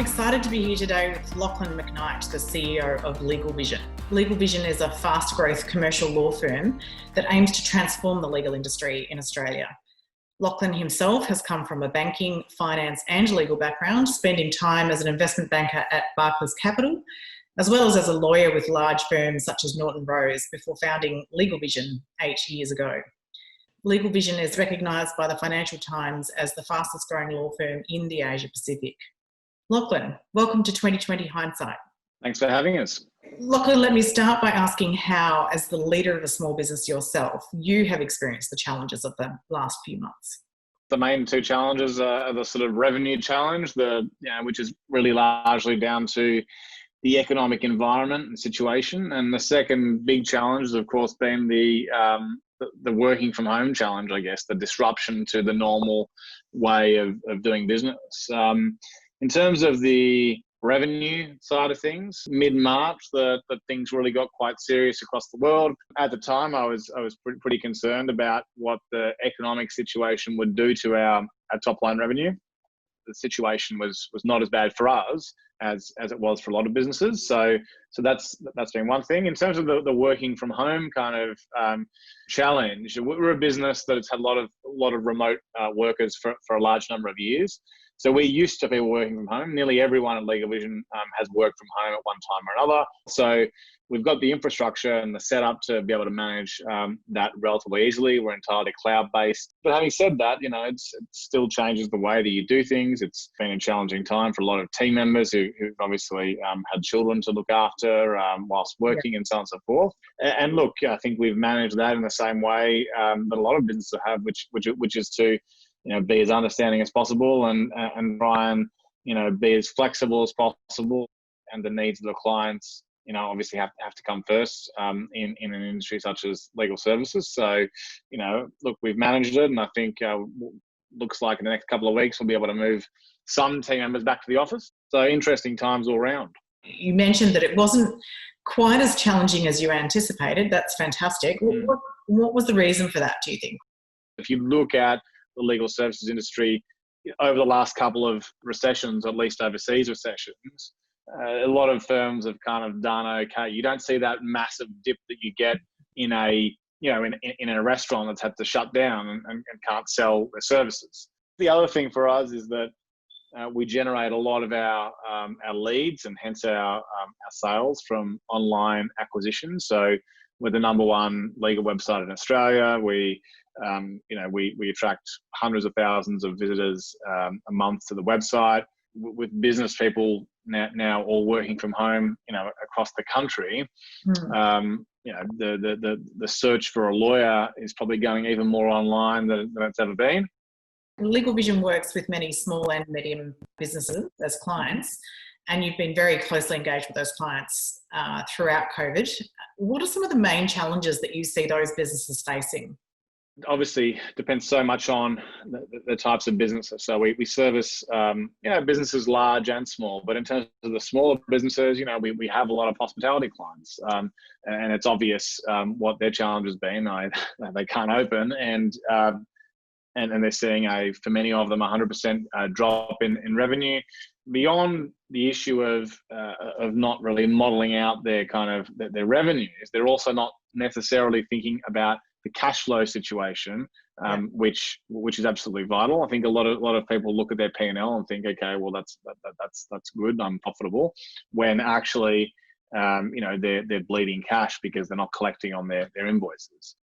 excited to be here today with Lachlan McKnight, the CEO of LegalVision. LegalVision is a fast growth commercial law firm that aims to transform the legal industry in Australia. Lachlan himself has come from a banking, finance and legal background, spending time as an investment banker at Barclays Capital, as well as a lawyer with large firms such as Norton Rose before founding LegalVision 8 years ago. LegalVision is recognised by the Financial Times as the fastest growing law firm in the Asia Pacific. Lachlan, welcome to 2020 Hindsight. Thanks for having us. Lachlan, let me start by asking how, as the leader of a small business yourself, you have experienced the challenges of the last few months. The main two challenges are the sort of revenue challenge, which is really largely down to the economic environment and situation. And the second big challenge has, of course, been the working from home challenge, I guess, the disruption to the normal way of doing business. In terms of the revenue side of things, mid-March, the things really got quite serious across the world. At the time, I was pretty concerned about what the economic situation would do to our top line revenue. The situation was not as bad for us as it was for a lot of businesses. So that's been one thing. In terms of the working from home kind of challenge, we're a business that has had a lot of remote workers for a large number of years. So we're used to people working from home. Nearly everyone at LegalVision has worked from home at one time or another. So we've got the infrastructure and the setup to be able to manage that relatively easily. We're entirely cloud-based. But having said that, it still changes the way that you do things. It's been a challenging time for a lot of team members who've obviously had children to look after whilst working and so on and so forth. And look, I think we've managed that in the same way that a lot of businesses have, which is to be as understanding as possible and try and, be as flexible as possible. And the needs of the clients, obviously have to come first in an industry such as legal services. So, look, we've managed it, and I think looks like in the next couple of weeks we'll be able to move some team members back to the office. So interesting times all around. You mentioned that it wasn't quite as challenging as you anticipated. That's fantastic. What was the reason for that, do you think? If you look at the legal services industry over the last couple of recessions, at least overseas recessions, a lot of firms have kind of done okay. You don't see that massive dip that you get in a restaurant that's had to shut down and can't sell their services. The other thing for us is that we generate a lot of our leads and hence our sales from online acquisition. So we're the number one legal website in Australia. We attract hundreds of thousands of visitors a month to the website. With business people now all working from home, across the country, the search for a lawyer is probably going even more online than it's ever been. LegalVision works with many small and medium businesses as clients, and you've been very closely engaged with those clients throughout COVID. What are some of the main challenges that you see those businesses facing? Obviously depends so much on the types of businesses. So we service businesses large and small, but in terms of the smaller businesses, we have a lot of hospitality clients, and it's obvious what their challenge has been. They can't open, and they're seeing for many of them 100% drop in revenue. Beyond the issue of not really modelling out their their revenues, they're also not necessarily thinking about the cash flow situation, which is absolutely vital. I think a lot of people look at their P&L and think, okay, well that's good, I'm profitable, when actually they're bleeding cash because they're not collecting on their invoices.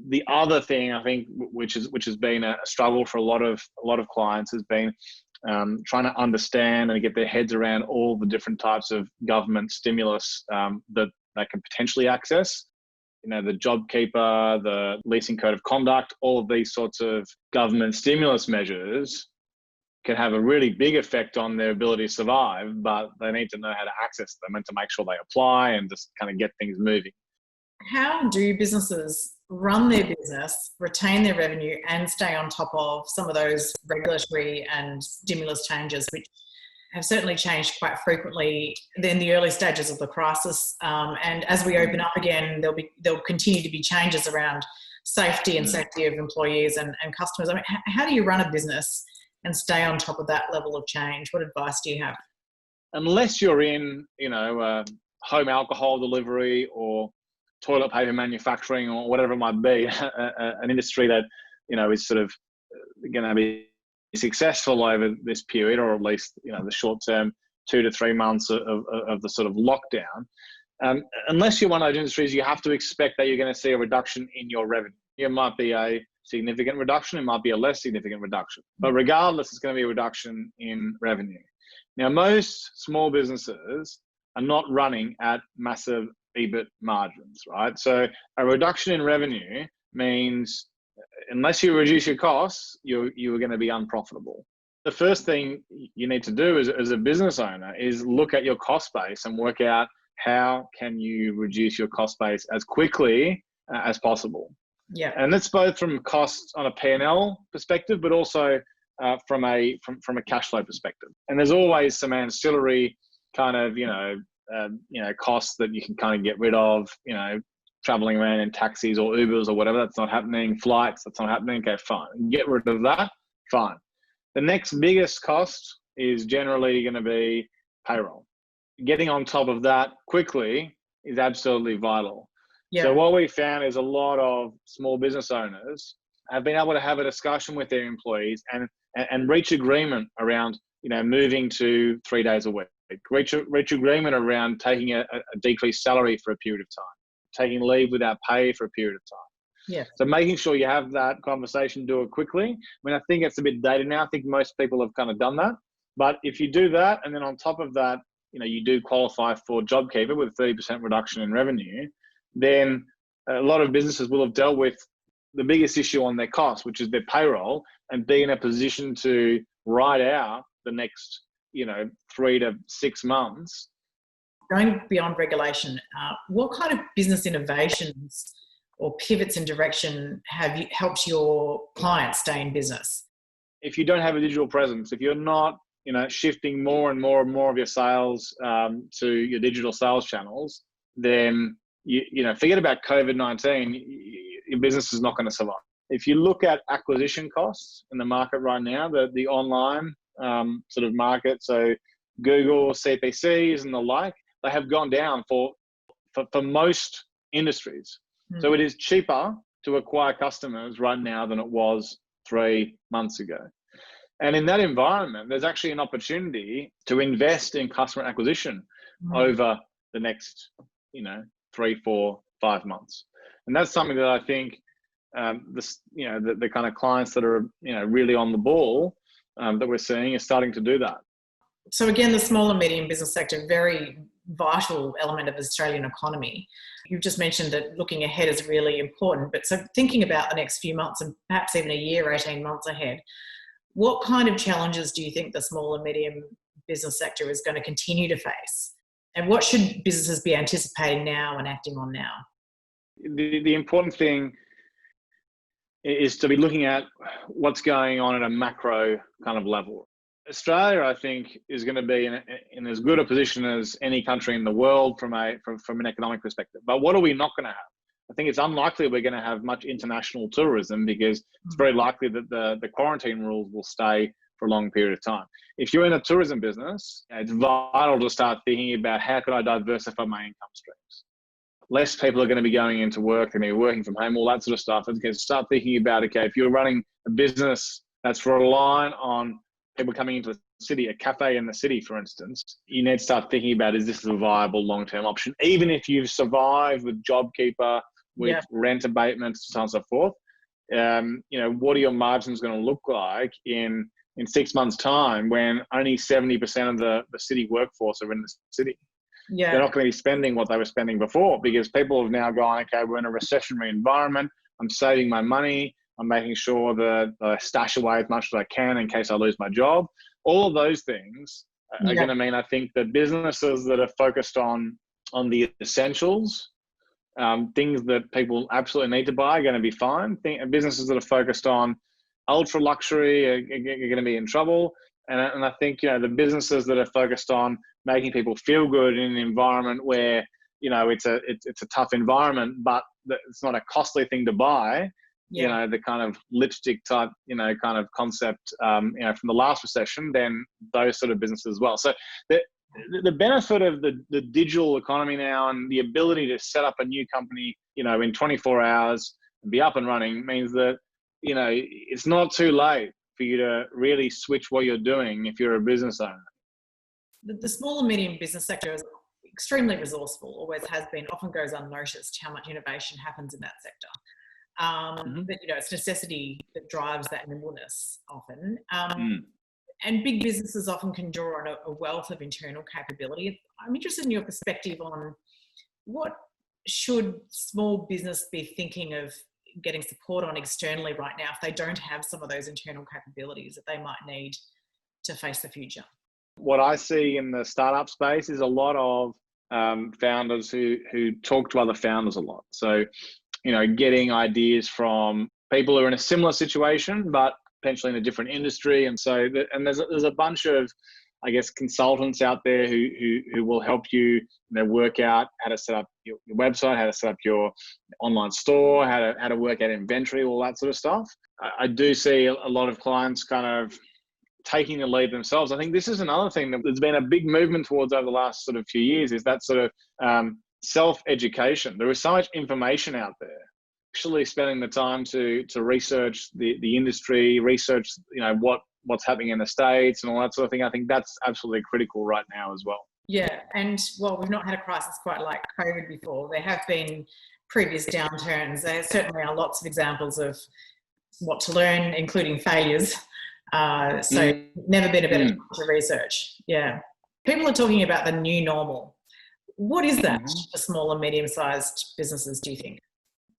The other thing I think which has been a struggle for a lot of clients has been trying to understand and get their heads around all the different types of government stimulus that they can potentially access. The JobKeeper, the Leasing Code of Conduct, all of these sorts of government stimulus measures can have a really big effect on their ability to survive, but they need to know how to access them and to make sure they apply and just kind of get things moving. How do businesses run their business, retain their revenue and stay on top of some of those regulatory and stimulus changes, which have certainly changed quite frequently in the early stages of the crisis, and as we open up again, there'll continue to be changes around safety of employees and customers. I mean, how do you run a business and stay on top of that level of change? What advice do you have? unless you're in, home alcohol delivery or toilet paper manufacturing or whatever it might be, an industry that, is sort of going to be successful over this period, or at least, the short term 2 to 3 months of the sort of lockdown. Unless you're one of those industries, you have to expect that you're going to see a reduction in your revenue. It might be a significant reduction, it might be a less significant reduction, but regardless, it's going to be a reduction in revenue. Now, most small businesses are not running at massive EBIT margins, right? So a reduction in revenue means unless you reduce your costs, you are going to be unprofitable. The first thing you need to do as a business owner is look at your cost base and work out how can you reduce your cost base as quickly as possible. Yeah. And that's both from costs on a P&L perspective, but also from a cash flow perspective. And there's always some ancillary kind of, costs that you can kind of get rid of, traveling around in taxis or Ubers or whatever, that's not happening. Flights, that's not happening. Okay, fine. Get rid of that, fine. The next biggest cost is generally going to be payroll. Getting on top of that quickly is absolutely vital. Yeah. So what we found is a lot of small business owners have been able to have a discussion with their employees and reach agreement around, moving to 3 days a week. Reach agreement around taking a decreased salary for a period of time, taking leave without pay for a period of time. Yeah. So making sure you have that conversation, do it quickly. I mean, I think it's a bit dated now. I think most people have kind of done that. But if you do that, and then on top of that, you do qualify for JobKeeper with a 30% reduction in revenue, then a lot of businesses will have dealt with the biggest issue on their costs, which is their payroll, and be in a position to ride out the next, 3 to 6 months. Going beyond regulation, what kind of business innovations or pivots in direction have you helped your clients stay in business? If you don't have a digital presence, if you're not, shifting more and more and more of your sales to your digital sales channels, then forget about COVID-19. Your business is not going to survive. If you look at acquisition costs in the market right now, the online sort of market, so Google, CPCs and the like, they have gone down for most industries. Mm. So it is cheaper to acquire customers right now than it was 3 months ago. And in that environment, there's actually an opportunity to invest in customer acquisition over the next, 3, 4, 5 months. And that's something that I think the kind of clients that are, really on the ball that we're seeing is starting to do that. So again, the small and medium business sector, very vital element of the Australian economy. You've just mentioned that looking ahead is really important, but so thinking about the next few months and perhaps even a year, 18 months ahead, what kind of challenges do you think the small and medium business sector is going to continue to face? And what should businesses be anticipating now and acting on now? The important thing is to be looking at what's going on at a macro kind of level. Australia, I think, is going to be in as good a position as any country in the world from an economic perspective. But what are we not going to have? I think it's unlikely we're going to have much international tourism because it's very likely that the quarantine rules will stay for a long period of time. If you're in a tourism business, it's vital to start thinking about how could I diversify my income streams. Less people are going to be going into work, they're going to be working from home, all that sort of stuff. And start thinking about, okay, if you're running a business that's reliant on people coming into the city, a cafe in the city, for instance, you need to start thinking about, is this a viable long-term option? Even if you've survived with JobKeeper, with rent abatements, so on and so forth, what are your margins going to look like in 6 months' time when only 70% of the city workforce are in the city? Yeah. They're not going to be spending what they were spending before because people have now gone, okay, we're in a recessionary environment. I'm saving my money. I'm making sure that I stash away as much as I can in case I lose my job. All of those things are going to mean, I think, that businesses that are focused on the essentials, things that people absolutely need to buy are going to be fine. Businesses that are focused on ultra luxury are going to be in trouble. And I think, the businesses that are focused on making people feel good in an environment where, it's a tough environment, but it's not a costly thing to buy. Yeah. The kind of lipstick type, kind of concept, from the last recession, then those sort of businesses as well. So the benefit of the digital economy now and the ability to set up a new company, in 24 hours and be up and running means that, it's not too late for you to really switch what you're doing if you're a business owner. The small and medium business sector is extremely resourceful, always has been, often goes unnoticed how much innovation happens in that sector. But, it's necessity that drives that nimbleness often. And big businesses often can draw on a wealth of internal capability. I'm interested in your perspective on what should small business be thinking of getting support on externally right now if they don't have some of those internal capabilities that they might need to face the future? What I see in the startup space is a lot of founders who talk to other founders a lot. So, getting ideas from people who are in a similar situation, but potentially in a different industry. And so, there's a bunch of, I guess, consultants out there who will help you, work out how to set up your website, how to set up your online store, how to work out inventory, all that sort of stuff. I do see a lot of clients kind of taking the lead themselves. I think this is another thing that there's been a big movement towards over the last sort of few years, is that sort of self-education. There is so much information out there. Actually spending the time to research the industry, research, what's happening in the States and all that sort of thing. I think that's absolutely critical right now as well. Yeah, and while we've not had a crisis quite like COVID before, there have been previous downturns. There certainly are lots of examples of what to learn, including failures. So never been a better time to research. Yeah. People are talking about the new normal. What is that for small and medium-sized businesses, do you think?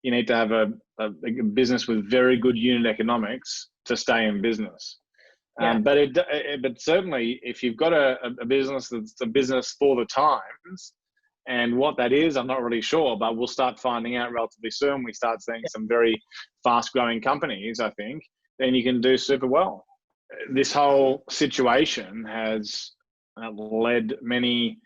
You need to have a business with very good unit economics to stay in business. Yeah. But certainly, if you've got a business that's a business for the times, and what that is, I'm not really sure, but we'll start finding out relatively soon. We start seeing some very fast-growing companies, I think, then you can do super well. This whole situation has led many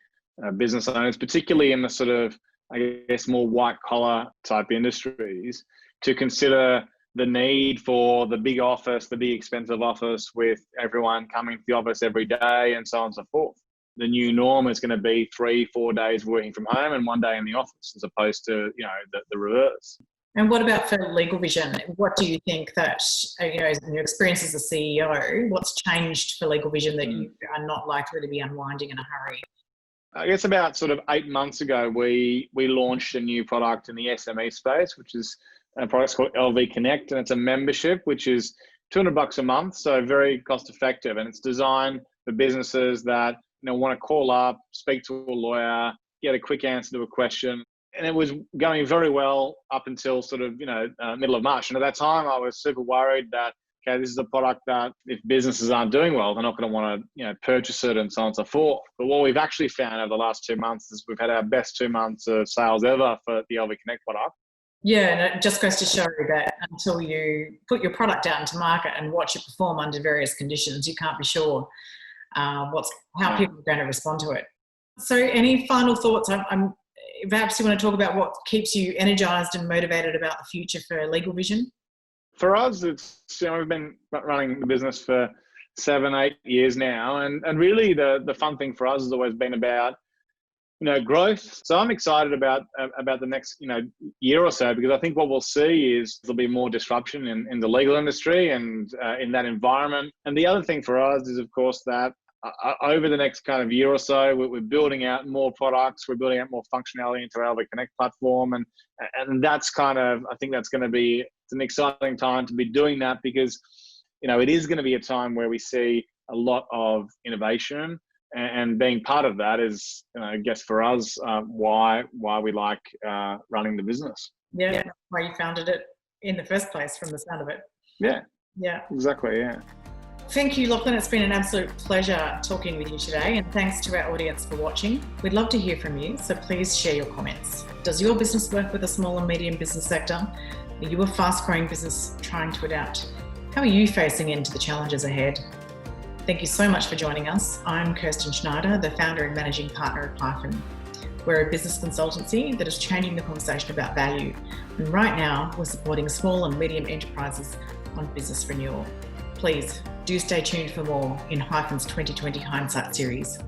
business owners, particularly in the sort of, I guess, more white-collar type industries, to consider the need for the big office, the big expensive office with everyone coming to the office every day and so on and so forth. The new norm is going to be 3-4 days working from home and 1 day in the office, as opposed to, the reverse. And what about for LegalVision? What do you think that, in your experience as a CEO, what's changed for LegalVision that you are not likely to be unwinding in a hurry? I guess about sort of 8 months ago, we launched a new product in the SME space, which is a product called LV Connect, and it's a membership which is $200 a month, so very cost effective, and it's designed for businesses that want to call up, speak to a lawyer, get a quick answer to a question. And it was going very well up until sort of middle of March. And at that time, I was super worried that, okay, this is a product that if businesses aren't doing well, they're not going to want to purchase it and so on and so forth. But what we've actually found over the last 2 months is we've had our best 2 months of sales ever for the LV Connect product. Yeah, and it just goes to show that until you put your product out into market and watch it perform under various conditions, you can't be sure how people are going to respond to it. So any final thoughts? Perhaps you want to talk about what keeps you energized and motivated about the future for LegalVision? For us, it's we've been running the business for 7-8 years now, and really the fun thing for us has always been about growth. So I'm excited about the next year or so, because I think what we'll see is there'll be more disruption in the legal industry and in that environment. And the other thing for us is, of course, that over the next kind of year or so, we're building out more products, we're building out more functionality into our LV Connect platform, and that's kind of, I think that's going to be, it's an exciting time to be doing that, because it is going to be a time where we see a lot of innovation, and being part of that is, I guess, for us, why we like running the business. Yeah, why you founded it in the first place, from the sound of it. Yeah, exactly. Yeah. Thank you, Lachlan. It's been an absolute pleasure talking with you today, and thanks to our audience for watching. We'd love to hear from you, so please share your comments. Does your business work with a small and medium business sector? Are you a fast-growing business trying to adapt? How are you facing into the challenges ahead? Thank you so much for joining us. I'm Kirstin Schneider, the founder and managing partner of Hyfen. We're a business consultancy that is changing the conversation about value, and right now we're supporting small and medium enterprises on business renewal. Please do stay tuned for more in Hyfen's 2020 Hindsight series.